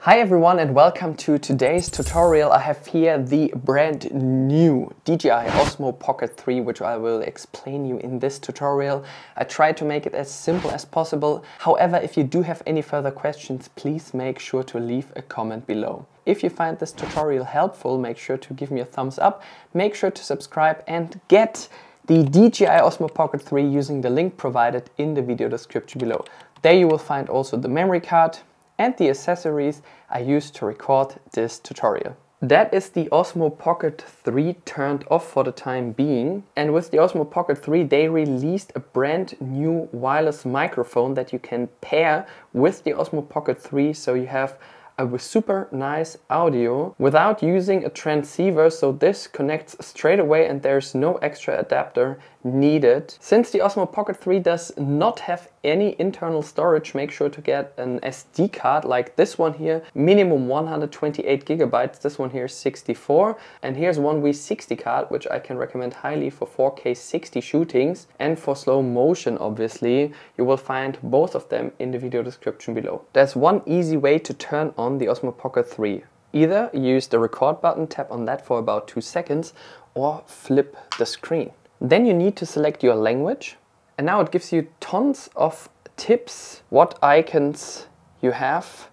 Hi everyone and welcome to today's tutorial. I have here the brand new DJI Osmo Pocket 3, which I will explain you in this tutorial. I tried to make it as simple as possible. However, if you do have any further questions, please make sure to leave a comment below. If you find this tutorial helpful, make sure to give me a thumbs up, make sure to subscribe and get the DJI Osmo Pocket 3 using the link provided in the video description below. There you will find also the memory card and the accessories I used to record this tutorial. That is the Osmo Pocket 3 turned off for the time being. And with the Osmo Pocket 3 they released a brand new wireless microphone that you can pair with the Osmo Pocket 3, so you have a super nice audio without using a transceiver, so this connects straight away and there's no extra adapter needed. Since the Osmo Pocket 3 does not have any internal storage, make sure to get an SD card like this one here, minimum 128 gigabytes, this one here is 64, and here's one V60 card which I can recommend highly for 4K 60 shootings and for slow motion obviously. You will find both of them in the video description below. There's one easy way to turn on the Osmo Pocket 3. Either use the record button, tap on that for about 2 seconds, or flip the screen. Then you need to select your language, and now it gives you tons of tips, what icons you have,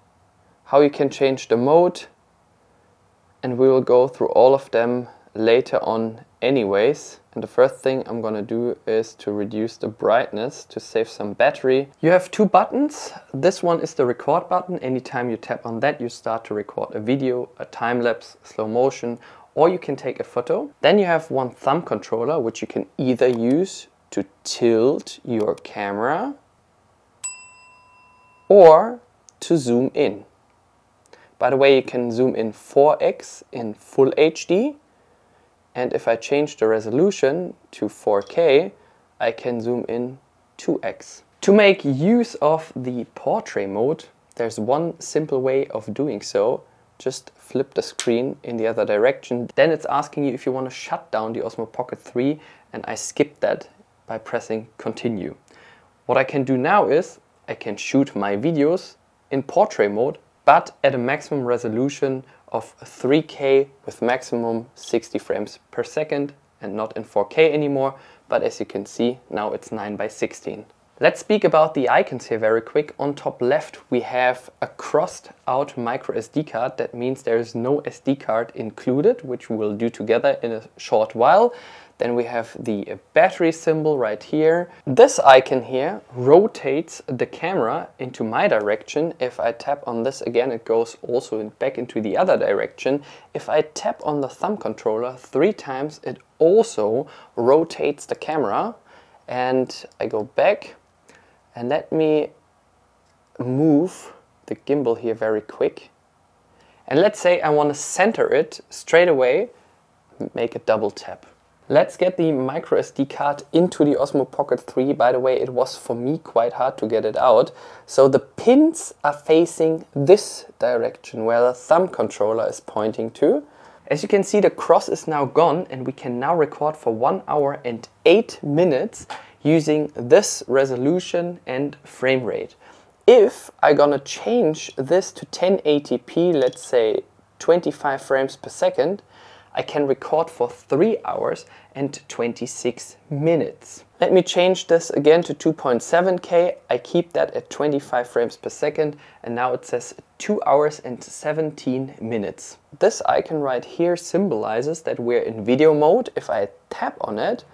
how you can change the mode, and we will go through all of them later on anyways. And the first thing I'm gonna do is to reduce the brightness to save some battery. You have two buttons. This one is the record button. Anytime you tap on that, you start to record a video, a time lapse, slow motion, or you can take a photo. Then you have one thumb controller, which you can either use to tilt your camera or to zoom in. By the way, you can zoom in 4x in full HD. And if I change the resolution to 4K, I can zoom in 2x. To make use of the portrait mode, there's one simple way of doing so. Just flip the screen in the other direction. Then it's asking you if you want to shut down the Osmo Pocket 3, and I skipped that by pressing continue. What I can do now is I can shoot my videos in portrait mode, but at a maximum resolution of 3K with maximum 60 frames per second and not in 4K anymore, but as you can see now it's 9:16. Let's speak about the icons here very quick. On top left we have a crossed out micro SD card. That means there is no SD card included, which we will do together in a short while. Then we have the battery symbol right here. This icon here rotates the camera into my direction. If I tap on this again, it goes also back into the other direction. If I tap on the thumb controller 3 times, it also rotates the camera. And I go back, and let me move the gimbal here very quick. And let's say I want to center it straight away, make a double tap. Let's get the micro SD card into the Osmo Pocket 3. By the way, it was for me quite hard to get it out. So the pins are facing this direction where the thumb controller is pointing to. As you can see, the cross is now gone and we can now record for 1 hour and 8 minutes using this resolution and frame rate. If I'm gonna change this to 1080p, let's say 25 frames per second, I can record for 3 hours and 26 minutes. Let me change this again to 2.7K. I keep that at 25 frames per second, and now it says 2 hours and 17 minutes. This icon right here symbolizes that we're in video mode. If I tap on it,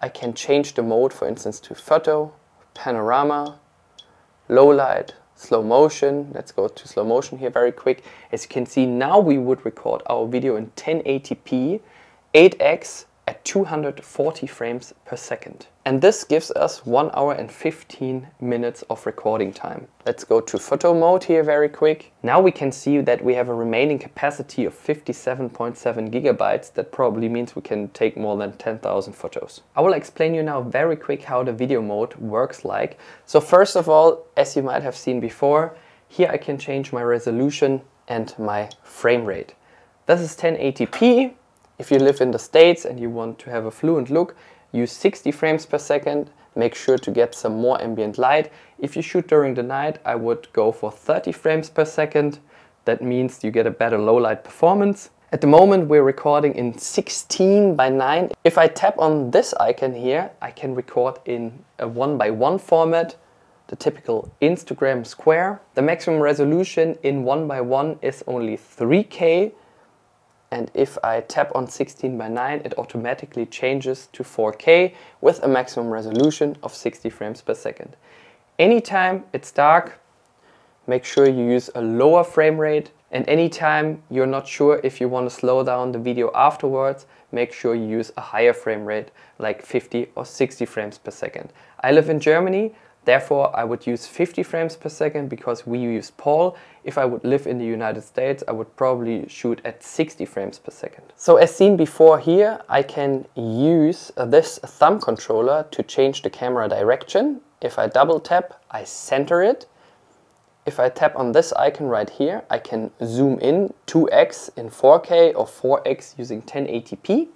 I can change the mode, for instance, to photo, panorama, low light, slow motion. Let's go to slow motion here very quick. As you can see, now we would record our video in 1080p, 8x at 240 frames per second. And this gives us 1 hour and 15 minutes of recording time. Let's go to photo mode here very quick. Now we can see that we have a remaining capacity of 57.7 gigabytes. That probably means we can take more than 10,000 photos. I will explain you now very quick how the video mode works like. So first of all, as you might have seen before, here I can change my resolution and my frame rate. This is 1080p. If you live in the States and you want to have a fluent look, use 60 frames per second. Make sure to get some more ambient light. If you shoot during the night, I would go for 30 frames per second. That means you get a better low light performance. At the moment we're recording in 16:9. If I tap on this icon here, I can record in a 1:1 format, the typical Instagram square. The maximum resolution in 1:1 is only 3K, and if I tap on 16:9, it automatically changes to 4K with a maximum resolution of 60 frames per second. Anytime it's dark, make sure you use a lower frame rate, and anytime you're not sure if you want to slow down the video afterwards, make sure you use a higher frame rate, like 50 or 60 frames per second. I live in Germany, therefore I would use 50 frames per second because we use PAL. If I would live in the United States, I would probably shoot at 60 frames per second. So as seen before here, I can use this thumb controller to change the camera direction. If I double tap, I center it. If I tap on this icon right here, I can zoom in 2x in 4K or 4x using 1080p.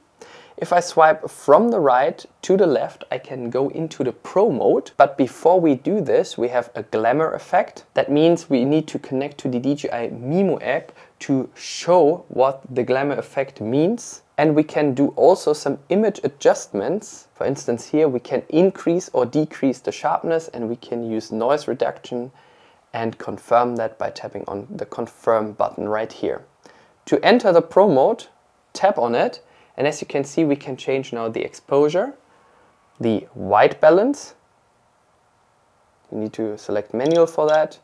If I swipe from the right to the left, I can go into the Pro mode. But before we do this, we have a glamour effect. That means we need to connect to the DJI Mimo app to show what the glamour effect means. And we can do also some image adjustments. For instance, here we can increase or decrease the sharpness, and we can use noise reduction and confirm that by tapping on the confirm button right here. To enter the Pro mode, tap on it, and as you can see, we can change now the exposure, the white balance. You need to select manual for that,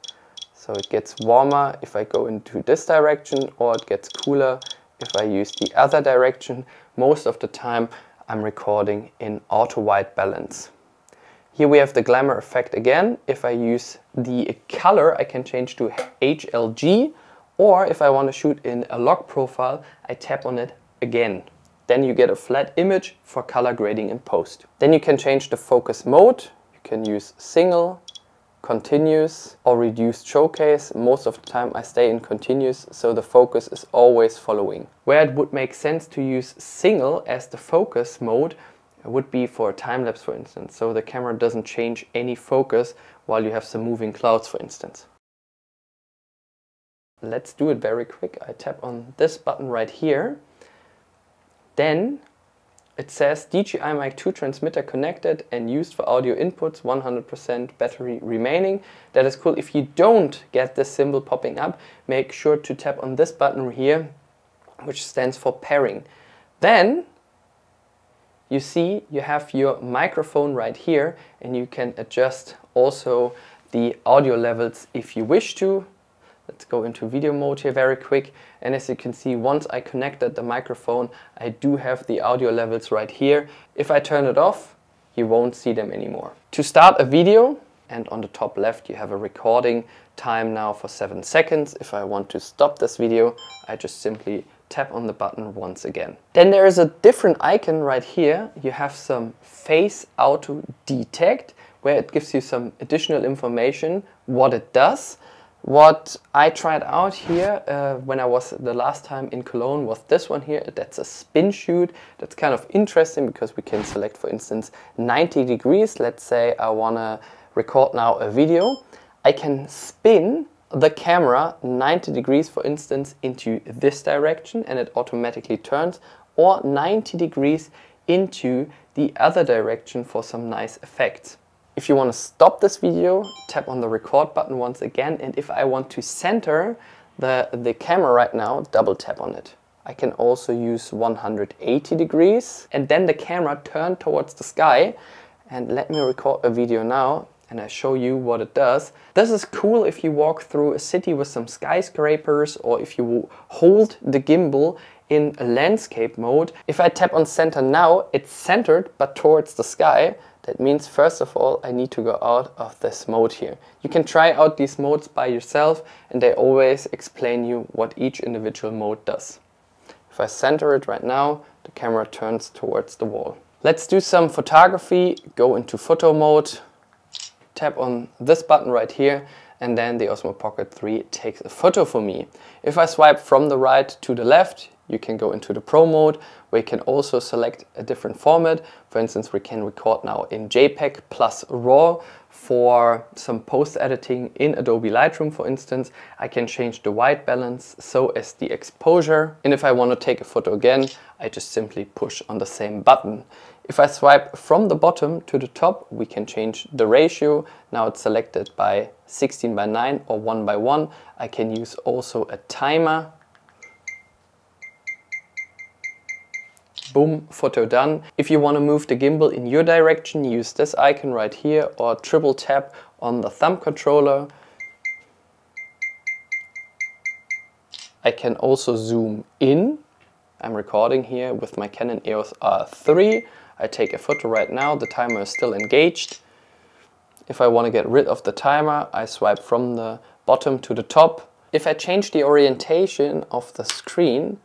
so it gets warmer if I go into this direction, or it gets cooler if I use the other direction. Most of the time I'm recording in auto white balance. Here we have the glamour effect again. If I use the color, I can change to HLG, or if I want to shoot in a log profile, I tap on it again. Then you get a flat image for color grading in post. Then you can change the focus mode. You can use single, continuous, or reduced showcase. Most of the time I stay in continuous, so the focus is always following. Where it would make sense to use single as the focus mode would be for a time lapse, for instance, so the camera doesn't change any focus while you have some moving clouds, for instance. Let's do it very quick. I tap on this button right here. Then it says DJI Mic 2 transmitter connected and used for audio inputs, 100% battery remaining. That is cool. If you don't get this symbol popping up, make sure to tap on this button here, which stands for pairing. Then you see you have your microphone right here, and you can adjust also the audio levels if you wish to. Let's go into video mode here very quick, and as you can see, once I connected the microphone, I do have the audio levels right here. If I turn it off, you won't see them anymore. To start a video, and on the top left you have a recording time now for 7 seconds. If I want to stop this video, I just simply tap on the button once again. Then there is a different icon right here. You have some face auto detect, where it gives you some additional information what it does. What I tried out here when I was the last time in Cologne was this one here. That's a spin shoot. That's kind of interesting because we can select, for instance, 90 degrees. Let's say I want to record now a video. I can spin the camera 90 degrees, for instance, into this direction, and it automatically turns, or 90 degrees into the other direction for some nice effects. If you want to stop this video, tap on the record button once again, and if I want to center the camera right now, double tap on it. I can also use 180 degrees, and then the camera turned towards the sky. And let me record a video now, and I show you what it does. This is cool if you walk through a city with some skyscrapers, or if you hold the gimbal in a landscape mode. If I tap on center now, it's centered but towards the sky. That means, first of all, I need to go out of this mode here. You can try out these modes by yourself, and they always explain you what each individual mode does. If I center it right now, the camera turns towards the wall. Let's do some photography. Go into photo mode, tap on this button right here, and then the Osmo Pocket 3 takes a photo for me. If I swipe from the right to the left, you can go into the Pro mode, where you can also select a different format. For instance, we can record now in JPEG plus RAW. For some post-editing in Adobe Lightroom, for instance, I can change the white balance so as the exposure. And if I want to take a photo again, I just simply push on the same button. If I swipe from the bottom to the top, we can change the ratio. Now it's selected by 16:9 or 1:1. I can use also a timer. Boom, photo done. If you want to move the gimbal in your direction, use this icon right here or triple tap on the thumb controller. I can also zoom in. I'm recording here with my Canon EOS R3. I take a photo right now, the timer is still engaged. If I want to get rid of the timer, I swipe from the bottom to the top. If I change the orientation of the screen,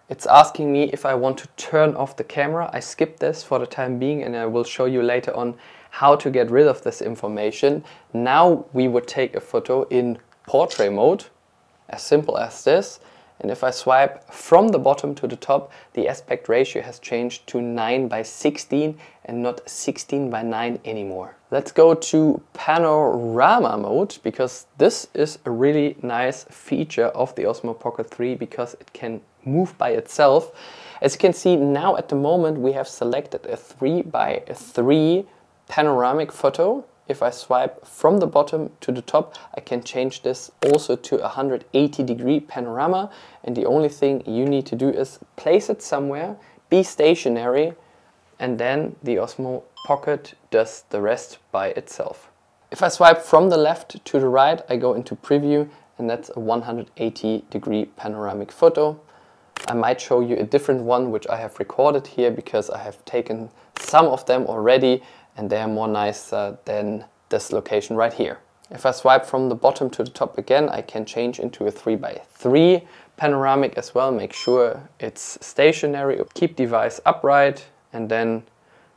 it's asking me if I want to turn off the camera. I skip this for the time being and I will show you later on how to get rid of this information. Now we would take a photo in portrait mode, as simple as this. And if I swipe from the bottom to the top, the aspect ratio has changed to 9:16 and not 16:9 anymore. Let's go to panorama mode, because this is a really nice feature of the Osmo Pocket 3 because it can move by itself. As you can see now at the moment we have selected a 3:3 panoramic photo. If I swipe from the bottom to the top, I can change this also to a 180-degree panorama, and the only thing you need to do is place it somewhere, be stationary, and then the Osmo Pocket does the rest by itself. If I swipe from the left to the right, I go into preview, and that's a 180-degree panoramic photo. I might show you a different one which I have recorded here because I have taken some of them already and they are more nicer than this location right here. If I swipe from the bottom to the top again, I can change into a 3:3 panoramic as well. Make sure it's stationary, keep device upright, and then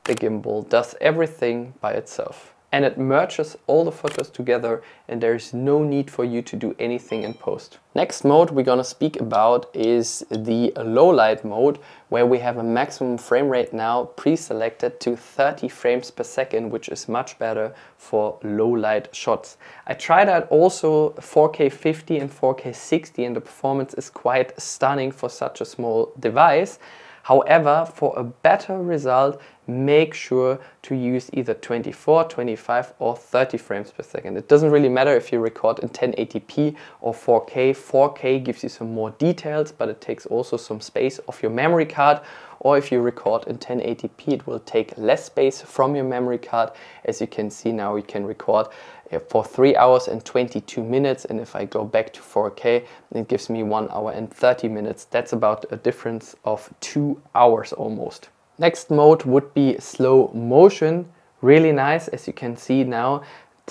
the gimbal does everything by itself. And it merges all the photos together and there is no need for you to do anything in post. Next mode we're gonna speak about is the low light mode, where we have a maximum frame rate now pre-selected to 30 frames per second, which is much better for low light shots. I tried out also 4K 50 and 4K 60 and the performance is quite stunning for such a small device. However, for a better result, make sure to use either 24, 25 or 30 frames per second. It doesn't really matter if you record in 1080p or 4K. 4K gives you some more details, but it takes also some space off your memory card. Or if you record in 1080p, it will take less space from your memory card. As you can see now, you can record for 3 hours and 22 minutes. And if I go back to 4K, it gives me 1 hour and 30 minutes. That's about a difference of 2 hours almost. Next mode would be slow motion. Really nice. As you can see now,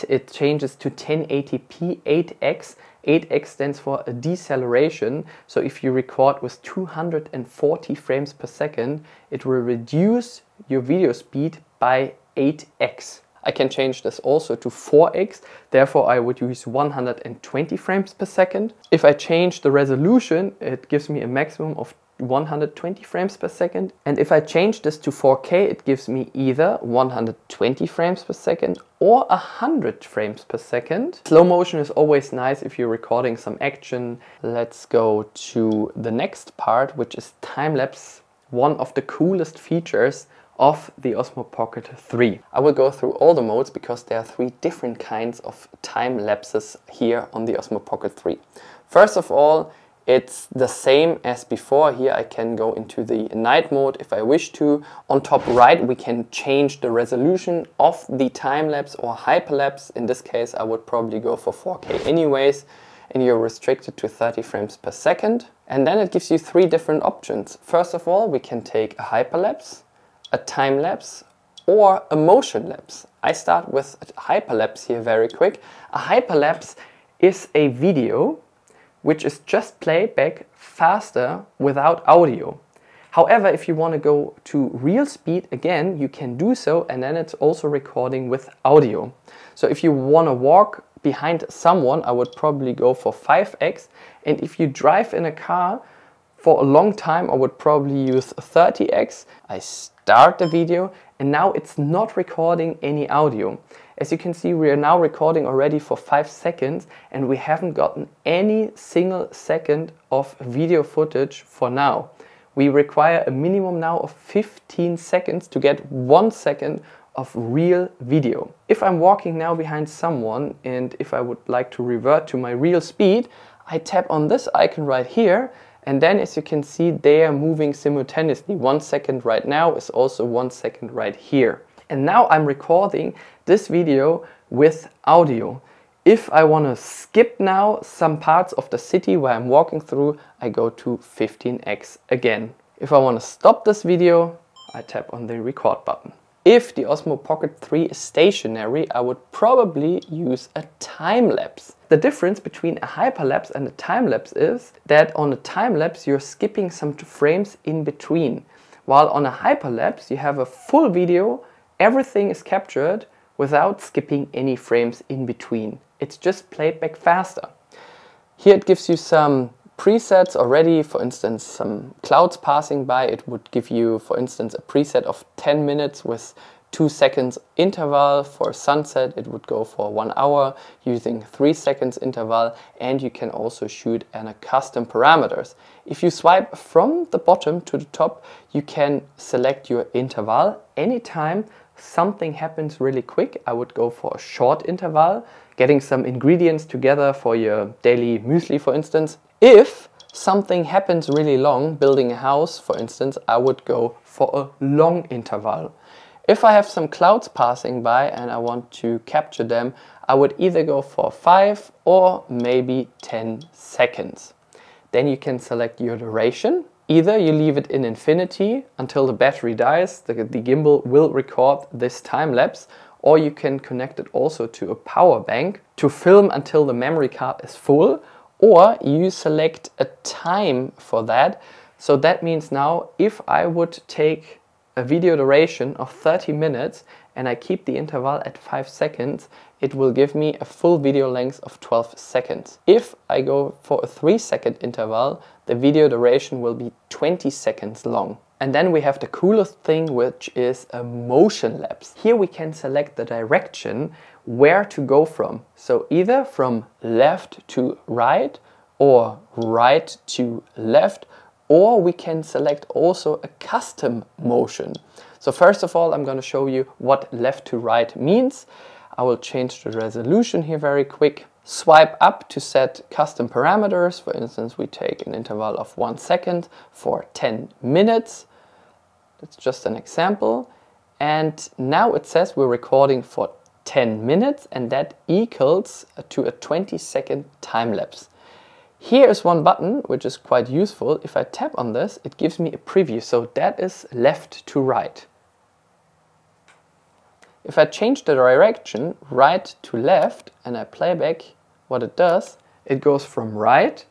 it changes to 1080p 8x. 8x stands for a deceleration. So if you record with 240 frames per second, it will reduce your video speed by 8x. I can change this also to 4x, therefore I would use 120 frames per second. If I change the resolution, it gives me a maximum of 120 frames per second. And if I change this to 4K, it gives me either 120 frames per second or 100 frames per second. Slow motion is always nice if you're recording some action. Let's go to the next part, which is time lapse, one of the coolest features of the Osmo Pocket 3. I will go through all the modes because there are 3 different kinds of time lapses here on the Osmo Pocket 3. First of all, it's the same as before. Here I can go into the night mode if I wish to. On top right we can change the resolution of the time lapse or hyperlapse. In this case I would probably go for 4K anyways, and you're restricted to 30 frames per second. And then it gives you 3 different options. First of all, we can take a hyperlapse, a time lapse or a motion lapse. I start with a hyperlapse here very quick. A hyperlapse is a video which is just playback faster without audio. However, if you want to go to real speed again, you can do so, and then it's also recording with audio. So if you want to walk behind someone, I would probably go for 5x, and if you drive in a car for a long time, I would probably use 30x. I start the video and now it's not recording any audio. As you can see, we are now recording already for 5 seconds and we haven't gotten any single second of video footage for now. We require a minimum now of 15 seconds to get 1 second of real video. If I'm walking now behind someone and if I would like to revert to my real speed, I tap on this icon right here, and then as you can see, they are moving simultaneously. 1 second right now is also 1 second right here. And now I'm recording this video with audio. If I want to skip now some parts of the city where I'm walking through, I go to 15x again. If I want to stop this video, I tap on the record button. If the Osmo Pocket 3 is stationary, I would probably use a time-lapse. The difference between a hyperlapse and a time-lapse is that on a time-lapse you're skipping some frames in between. While on a hyperlapse you have a full video, everything is captured without skipping any frames in between. It's just played back faster. Here it gives you some presets already, for instance some clouds passing by. It would give you, for instance, a preset of 10 minutes with 2 seconds interval. For sunset it would go for 1 hour using 3 seconds interval, and you can also shoot in a custom parameters. If you swipe from the bottom to the top, you can select your interval. Anytime something happens really quick, I would go for a short interval, getting some ingredients together for your daily muesli, for instance. If something happens really long, building a house for instance, I would go for a long interval. If I have some clouds passing by and I want to capture them, I would either go for 5 or maybe 10 seconds. Then you can select your duration. Either you leave it in infinity until the battery dies, the gimbal will record this time lapse, or you can connect it also to a power bank to film until the memory card is full. Or you select a time for that. So that means now if I would take a video duration of 30 minutes and I keep the interval at 5 seconds, it will give me a full video length of 12 seconds. If I go for a 3-second interval, the video duration will be 20 seconds long. And then we have the coolest thing, which is a motion lapse. Here we can select the direction where to go from. So either from left to right or right to left, or we can select also a custom motion. So first of all, I'm going to show you what left to right means. I will change the resolution here very quick. Swipe up to set custom parameters. For instance, we take an interval of 1 second for 10 minutes. That's just an example. And now it says we're recording for 10 minutes and that equals to a 20-second time lapse. Here is one button which is quite useful. If I tap on this, it gives me a preview. So that is left to right. If I change the direction right to left and I play back what it does, it goes from right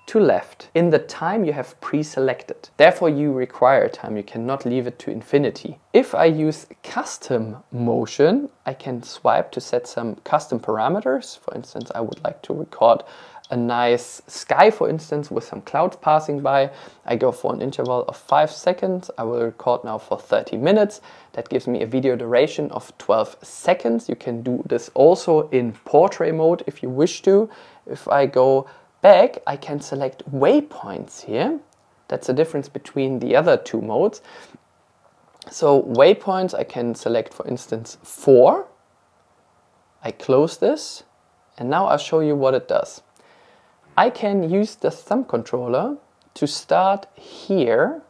to left in the time you have pre-selected. Therefore you require time, you cannot leave it to infinity. If I use custom motion, I can swipe to set some custom parameters. For instance, I would like to record a nice sky, for instance, with some clouds passing by. I go for an interval of 5 seconds. I will record now for 30 minutes. That gives me a video duration of 12 seconds. You can do this also in portrait mode if you wish to. If I go back, I can select waypoints here. That's the difference between the other two modes. So waypoints I can select, for instance, 4. I close this and now I'll show you what it does. I can use the thumb controller to start here.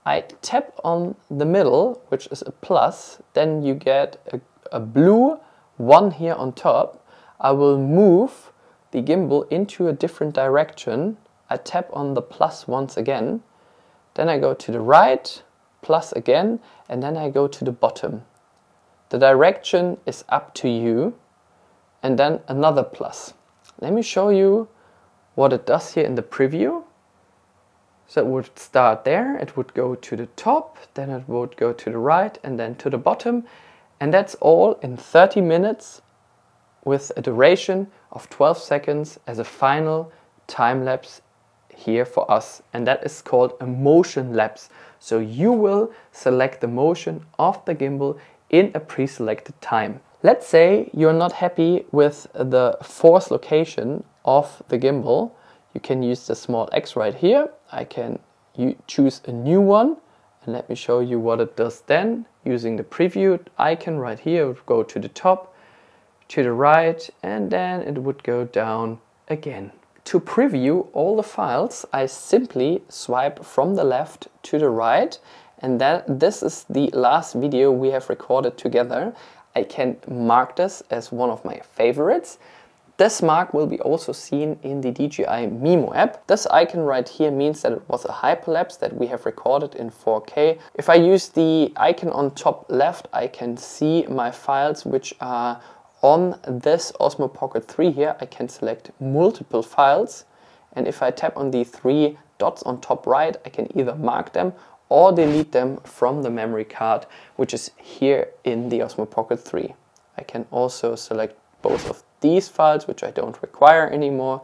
I tap on the middle, which is a plus, then you get a blue 1 here on top. I will move the gimbal into a different direction. I tap on the plus once again, then I go to the right, plus again, and then I go to the bottom. The direction is up to you, and then another plus. Let me show you what it does here in the preview. So it would start there, it would go to the top, then it would go to the right and then to the bottom. And that's all in 30 minutes with a duration of 12 seconds as a final time lapse here for us. And that is called a motion lapse. So you will select the motion of the gimbal in a pre-selected time. Let's say you're not happy with the force location of the gimbal. You can use the small X right here. I can choose a new one, and let me show you what it does then. Using the preview icon right here, it would go to the top, to the right, and then it would go down again. To preview all the files, I simply swipe from the left to the right, and this is the last video we have recorded together. I can mark this as one of my favorites. This mark will be also seen in the DJI Mimo app. This icon right here means that it was a hyperlapse that we have recorded in 4K. If I use the icon on top left, I can see my files which are on this Osmo Pocket 3 here. I can select multiple files, and if I tap on the 3 dots on top right, I can either mark them or delete them from the memory card, which is here in the Osmo Pocket 3. I can also select both of these files, which I don't require anymore,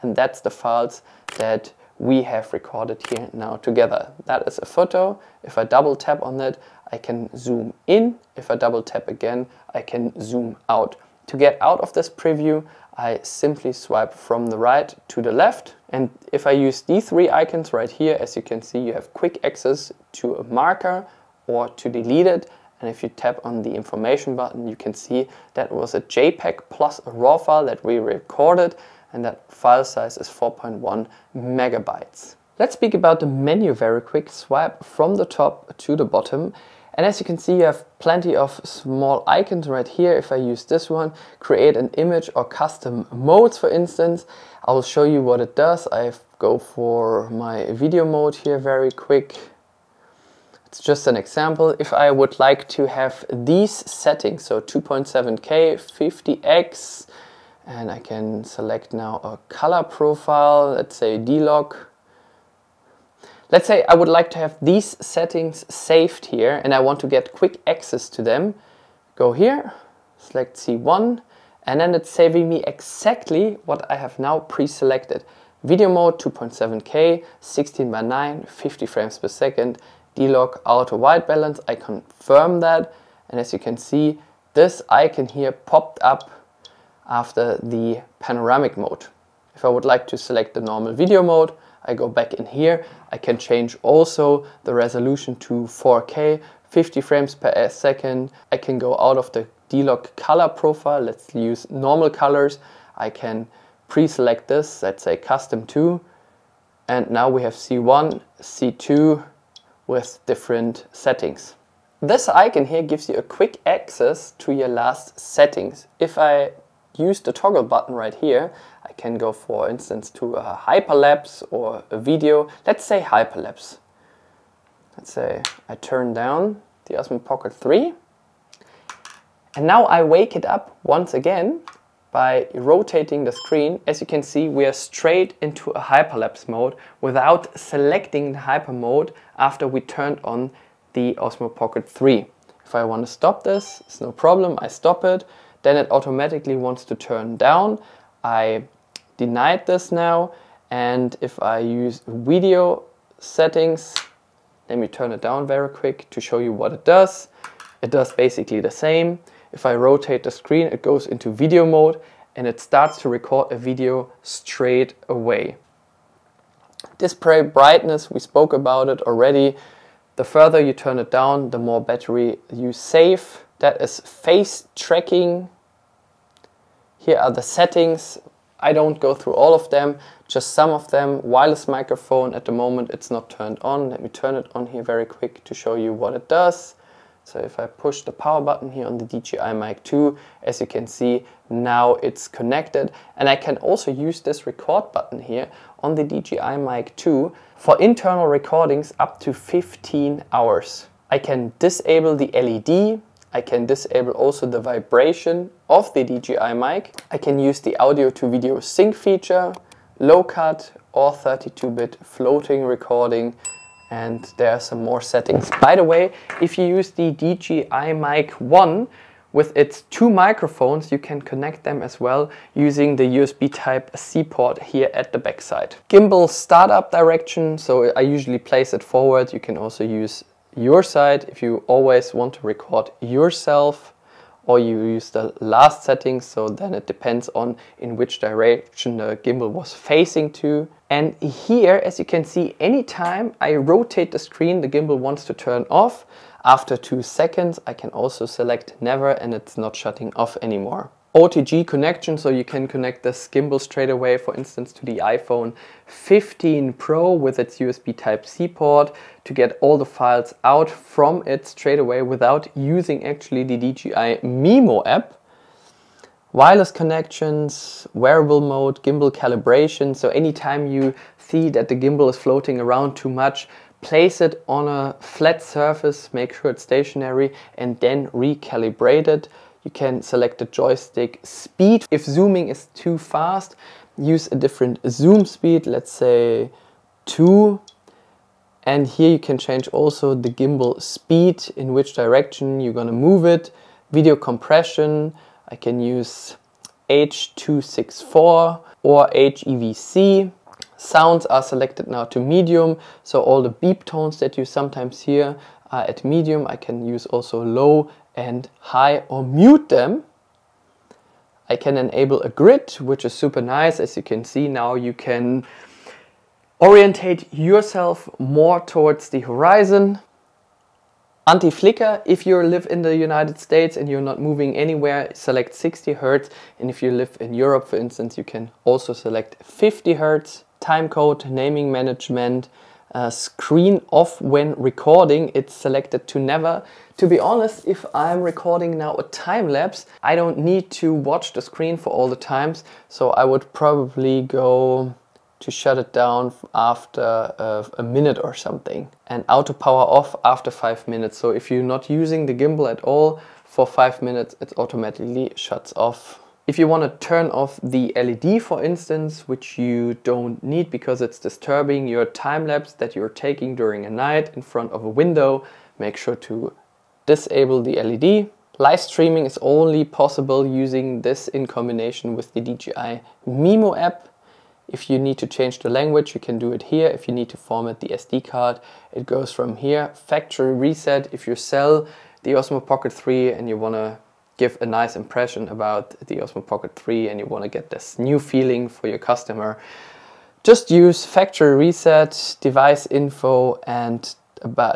and that's the files that we have recorded here now together. That is a photo. If I double tap on it, I can zoom in. If I double tap again, I can zoom out. To get out of this preview, I simply swipe from the right to the left. And if I use these 3 icons right here, as you can see, you have quick access to a marker or to delete it. And if you tap on the information button, you can see that was a JPEG plus a RAW file that we recorded, and that file size is 4.1 megabytes. Let's speak about the menu very quick. Swipe from the top to the bottom. And as you can see, you have plenty of small icons right here. If I use this one, create an image or custom modes, for instance, I will show you what it does. I go for my video mode here very quick. It's just an example. If I would like to have these settings, so 2.7K, 50x, and I can select now a color profile, let's say D-Log. Let's say I would like to have these settings saved here and I want to get quick access to them. Go here, select C1, and then it's saving me exactly what I have now pre-selected. Video mode 2.7K, 16:9, 50 frames per second, D-Log auto white balance. I confirm that, and as you can see, this icon here popped up after the panoramic mode. If I would like to select the normal video mode, I go back in here. I can change also the resolution to 4K, 50 frames per second. I can go out of the D-Log color profile. Let's use normal colors. I can pre-select this, let's say custom 2. And now we have C1, C2 with different settings. This icon here gives you a quick access to your last settings. If I use the toggle button right here, I can go for instance to a hyperlapse or a video. Let's say hyperlapse. Let's say I turn down the Osmo Pocket 3, and now I wake it up once again by rotating the screen. As you can see, we are straight into a hyperlapse mode without selecting the hyper mode after we turned on the Osmo Pocket 3. If I want to stop this, it's no problem, I stop it. Then it automatically wants to turn down. I denied this now, and if I use video settings, let me turn it down very quick to show you what it does. It does basically the same. If I rotate the screen, it goes into video mode and it starts to record a video straight away. Display brightness, we spoke about it already. The further you turn it down, the more battery you save. That is face tracking. Here are the settings. I don't go through all of them, just some of them. Wireless microphone, at the moment it's not turned on. Let me turn it on here very quick to show you what it does. So if I push the power button here on the DJI Mic 2, as you can see, now it's connected. And I can also use this record button here on the DJI Mic 2 for internal recordings up to 15 hours. I can disable the LED. I can disable also the vibration of the DJI mic. I can use the audio to video sync feature, low cut or 32-bit floating recording, and there are some more settings. By the way, if you use the DJI Mic 1 with its 2 microphones, you can connect them as well using the USB Type-C port here at the backside. Gimbal startup direction, so I usually place it forward. You can also use your side, if you always want to record yourself, or you use the last settings, so then it depends on in which direction the gimbal was facing to. And here, as you can see, anytime I rotate the screen, the gimbal wants to turn off. After 2 seconds, I can also select never and it's not shutting off anymore. OTG connection, so you can connect this gimbal straight away, for instance, to the iPhone 15 Pro with its USB Type-C port to get all the files out from it straight away without using actually the DJI Mimo app. Wireless connections, wearable mode, gimbal calibration, so anytime you see that the gimbal is floating around too much, place it on a flat surface, make sure it's stationary, and then recalibrate it. You can select the joystick speed. If zooming is too fast, use a different zoom speed, let's say 2. And here you can change also the gimbal speed, in which direction you're gonna move it. Video compression, I can use H.264 or HEVC. Sounds are selected now to medium, so all the beep tones that you sometimes hear are at medium. I can use also low and high or mute them. I can enable a grid, which is super nice. As you can see now, you can orientate yourself more towards the horizon. Anti-flicker, if you live in the United States and you're not moving anywhere, select 60 Hz. And if you live in Europe, for instance, you can also select 50 Hz. Time code, naming management, screen off when recording, it's selected to never. To be honest, if I'm recording now a time lapse, I don't need to watch the screen for all the times, so I would probably go to shut it down after a minute or something, and auto power off after 5 minutes. So if you're not using the gimbal at all for 5 minutes, it automatically shuts off. If you want to turn off the LED, for instance, which you don't need because it's disturbing your time lapse that you're taking during a night in front of a window, make sure to disable the LED. Live streaming is only possible using this in combination with the DJI Mimo app. If you need to change the language, you can do it here. If you need to format the SD card, it goes from here. Factory reset, if you sell the Osmo Pocket 3 and you want to give a nice impression about the Osmo Pocket 3 and you want to get this new feeling for your customer, just use factory reset, device info, and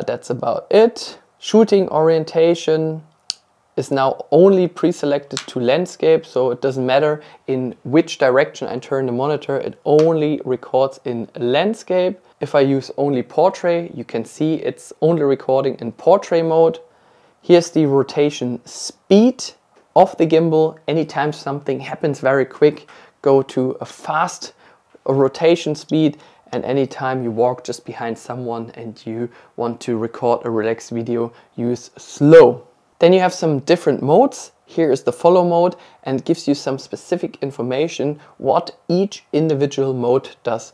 that's about it. Shooting orientation is now only pre-selected to landscape, so it doesn't matter in which direction I turn the monitor, it only records in landscape. If I use only portrait, you can see it's only recording in portrait mode. Here's the rotation speed of the gimbal. Anytime something happens very quick, go to a fast rotation speed, and anytime you walk just behind someone and you want to record a relaxed video, use slow. Then you have some different modes. Here is the follow mode and gives you some specific information what each individual mode does.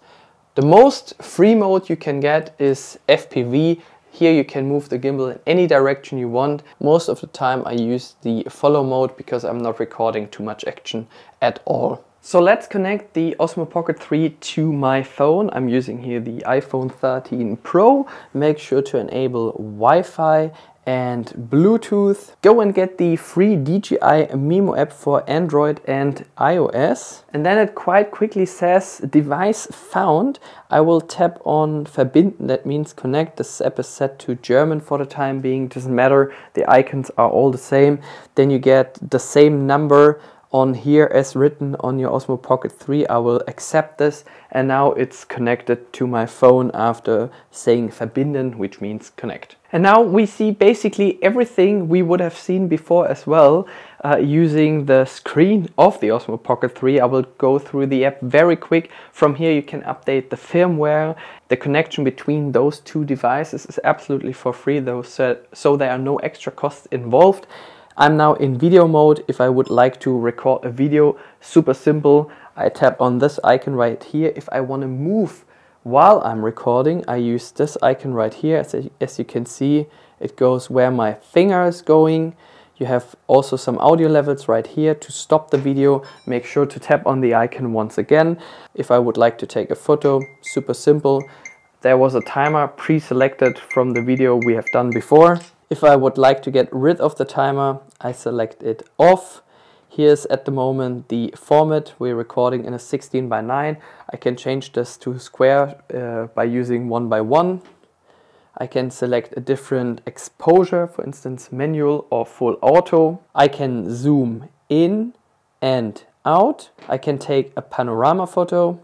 The most free mode you can get is FPV. Here you can move the gimbal in any direction you want. Most of the time I use the follow mode because I'm not recording too much action at all. So let's connect the Osmo Pocket 3 to my phone. I'm using here the iPhone 13 Pro. Make sure to enable Wi-Fi and Bluetooth. Go and get the free DJI Mimo app for Android and iOS. And then it quite quickly says device found. I will tap on verbinden, that means connect. This app is set to German for the time being, doesn't matter, the icons are all the same. Then you get the same number on here as written on your Osmo Pocket 3. I will accept this, and now it's connected to my phone after saying verbinden, which means connect. And now we see basically everything we would have seen before as well, using the screen of the Osmo Pocket 3. I will go through the app very quick. From here you can update the firmware. The connection between those two devices is absolutely for free, though, so there are no extra costs involved. I'm now in video mode. If I would like to record a video, super simple. I tap on this icon right here. If I want to move while I'm recording, I use this icon right here. As you can see, it goes where my finger is going. You have also some audio levels right here. To stop the video, make sure to tap on the icon once again. If I would like to take a photo, super simple. there was a timer pre-selected from the video we have done before. If I would like to get rid of the timer, I select it off. Here's at the moment the format. We're recording in a 16:9. I can change this to square by using 1:1. I can select a different exposure, for instance manual or full auto. I can zoom in and out. I can take a panorama photo.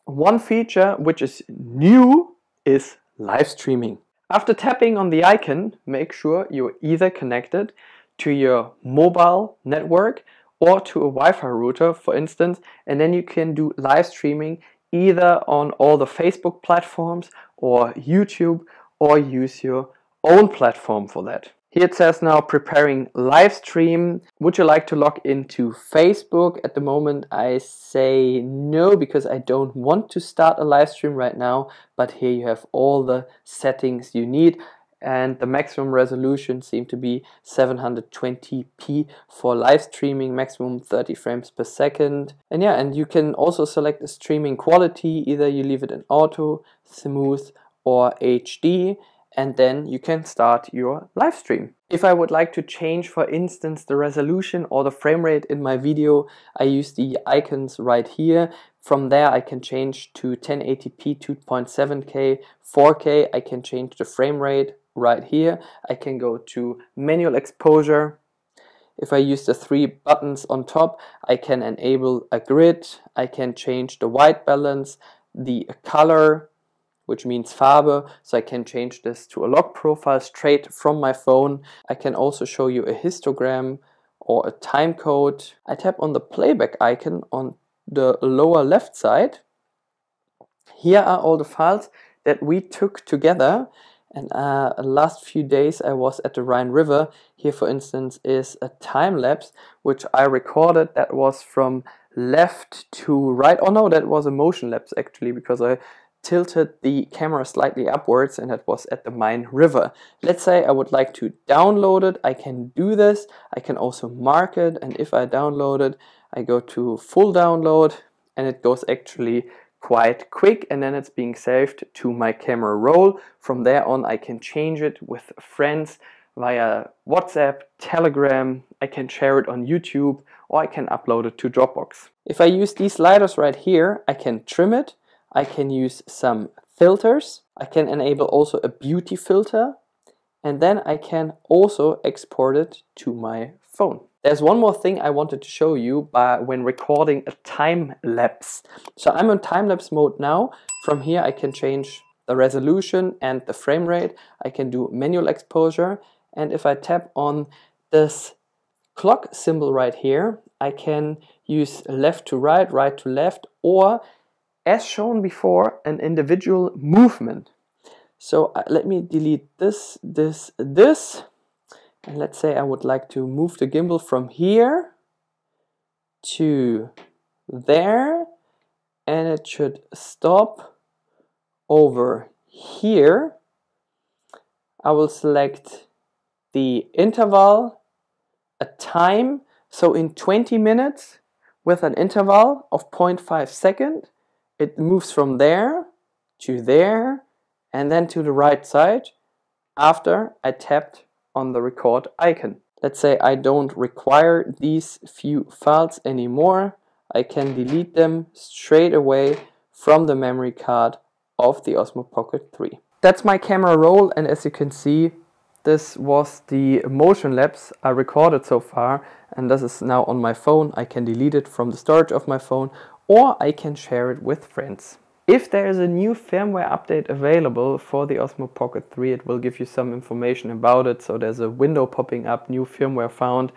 One feature which is new is live streaming. After tapping on the icon, make sure you're either connected to your mobile network or to a Wi-Fi router, for instance, and then you can do live streaming either on all the Facebook platforms or YouTube, or use your own platform for that. Here it says now preparing live stream. Would you like to log into Facebook? At the moment I say no, because I don't want to start a live stream right now, but here you have all the settings you need, and the maximum resolution seems to be 720p for live streaming, maximum 30 frames per second. And yeah, and you can also select the streaming quality, either you leave it in auto, smooth or HD, and then you can start your live stream. If I would like to change, for instance, the resolution or the frame rate in my video, I use the icons right here. From there I can change to 1080p, 2.7K, 4K. I can change the frame rate right here. I can go to manual exposure. If I use the 3 buttons on top, I can enable a grid. I can change the white balance, the color, which means Farbe, so I can change this to a log profile straight from my phone. I can also show you a histogram or a time code. I tap on the playback icon on the lower left side. Here are all the files that we took together, and last few days I was at the Rhine River. Here, for instance, is a time lapse which I recorded that was from left to right. Oh no, that was a motion lapse actually, because I tilted the camera slightly upwards, and it was at the Rhine River. Let's say I would like to download it. I can do this. I can also mark it, and if I download it, I go to full download, and it goes actually quite quick, and then it's being saved to my camera roll. From there on I can change it with friends via WhatsApp, Telegram. I can share it on YouTube, or I can upload it to Dropbox. If I use these sliders right here, I can trim it. I can use some filters. I can enable also a beauty filter, and then I can also export it to my phone. There's one more thing I wanted to show you when recording a time lapse. So I'm in time lapse mode now. From here I can change the resolution and the frame rate. I can do manual exposure, and if I tap on this clock symbol right here, I can use left to right, right to left, or as shown before, an individual movement. So let me delete this, and let's say I would like to move the gimbal from here to there, and it should stop over here. I will select the interval, a time, so in 20 minutes with an interval of 0.5 seconds. It moves from there to there and then to the right side after I tapped on the record icon. Let's say I don't require these few files anymore. I can delete them straight away from the memory card of the Osmo Pocket 3. That's my camera roll, and as you can see, this was the motion lapse I recorded so far, and this is now on my phone. I can delete it from the storage of my phone, or I can share it with friends. If there is a new firmware update available for the Osmo Pocket 3, it will give you some information about it. So there's a window popping up, new firmware found.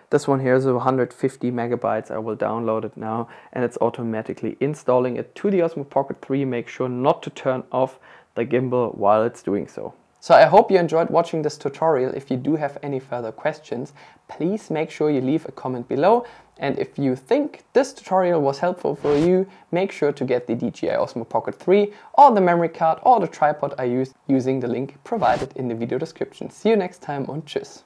This one here is 150 megabytes. I will download it now, and it's automatically installing it to the Osmo Pocket 3. Make sure not to turn off the gimbal while it's doing so. So I hope you enjoyed watching this tutorial. If you do have any further questions, please make sure you leave a comment below. And if you think this tutorial was helpful for you, make sure to get the DJI Osmo Pocket 3 or the memory card or the tripod I used using the link provided in the video description. See you next time und tschüss.